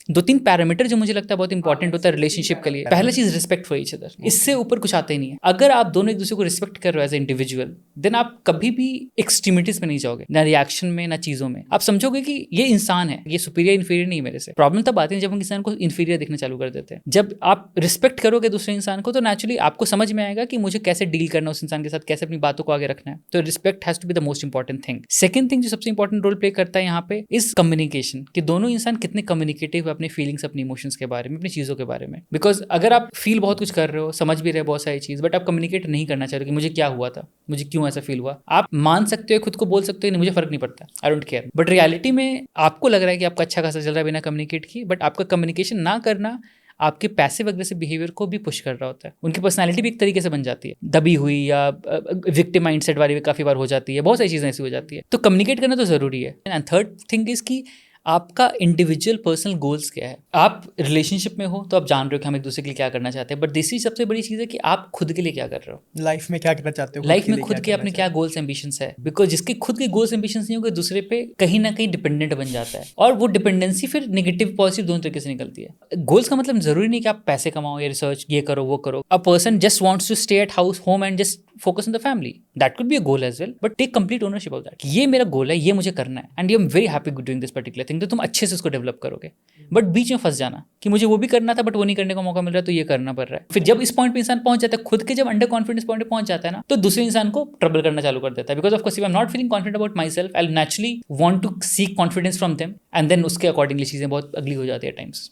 2-3 parameter जो मुझे लगता है बहुत इंपॉर्टेंट होता है रिलेशनशिप के लिए। पहला चीज रिस्पेक्ट फॉर ईच अदर, इससे ऊपर कुछ आता ही नहीं है। अगर आप दोनों एक दूसरे को रिस्पेक्ट कर रहे हो एज ए इंडिविजुअल, देन आप कभी भी एक्सट्रीमिटीज में नहीं जाओगे, ना रिएक्शन में ना चीजों में। आप समझोगे कि ये इंसान है, ये सुपीरियर इंफीरियर नहीं मेरे से। प्रॉब्लम तब आती है जब हम इंसान को इंफीरियर देखना चालू कर देते हैं। जब आप रिस्पेक्ट करोगे दूसरे इंसान को, तो नेचुरली आपको समझ में आएगा कि मुझे कैसे डील करना है उस इंसान के साथ, कैसे अपनी बातों को आगे रखना है। तो respect has to be the most important thing. Second thing जो सबसे इंपॉर्टेंट रोल प्ले करता है यहाँ पे इज कम्युनिकेशन, कि दोनों इंसान कितने कम्युनिकेटिव है अपनी फीलिंग्स, अपनी इमोशंस के बारे में, अपनी चीजों के बारे में। बिकॉज अगर आप फील बहुत कुछ कर रहे हो, समझ भी रहे हो बहुत सारी चीज, बट आप कम्युनिकेट नहीं करना चाह रहे हो कि मुझे क्या हुआ था, मुझे क्यों ऐसा फील हुआ। आप मान सकते हो, खुद को बोल सकते हो नहीं मुझे फर्क नहीं पड़ता, I don't care, but reality में आपको लग रहा है कि आपका अच्छा खासा चल रहा है बिना कम्युनिकेट किए, बट आपका कम्युनिकेशन ना करना आपके पैसिव अग्रेसिव बिहेवियर को भी पुश कर रहा होता है। उनकी पर्सनालिटी भी एक तरीके से बन जाती है, दबी हुई या विक्टिम माइंडसेट वाली भी काफी बार हो जाती है, बहुत सारी चीजें ऐसी हो जाती है। तो कम्युनिकेट करना तो जरूरी है। एंड थर्ड थिंग इज कि आपका इंडिविजुअल पर्सनल गोल्स क्या है। आप रिलेशनशिप में हो तो आप जान रहे हो कि हम एक दूसरे के लिए क्या करना चाहते हैं, बट दूसरी सबसे बड़ी चीज़ है कि आप खुद के लिए क्या कर रहे हो, लाइफ में क्या करना चाहते हो, लाइफ में खुद के अपने क्या गोल्स एम्बिशंस है। बिकॉज जिसके खुद के गोल्स एम्बिशंस नहीं होंगे, दूसरे पे कहीं ना कहीं डिपेंडेंट बन जाता है, और वो डिपेंडेंसी फिर नेगेटिव पॉजिटिव दोनों तरीके से निकलती है। गोल्स का मतलब जरूरी नहीं कि आप पैसे कमाओ या रिसर्च ये करो वो करो। A person just wants to stay at house home and just focus on the family, that could be a goal as well, but take complete ownership of that. ये मेरा गोल है, ये मुझे करना है, and you am very happy doing this particular thing, तो तुम अच्छे से उसको डेवलप करोगे। बट बीच में फंस जाना कि मुझे वो भी करना था बट वो नहीं करने का मौका मिल रहा है, तो ये करना पड़ रहा है। फिर जब इस पॉइंट पे इंसान पहुंच जाता है, खुद के जब अंडर कॉन्फिडेंस पॉइंट पे पहुंच जाता है ना, तो दूसरे इंसान को ट्रबल करना चालू कर देता है। Because of course if I am not feeling confident about myself, I will naturally want to seek confidence from them, and then उसके अकॉर्डिंगली चीजें बहुत अगली हो जाती है टाइम्स।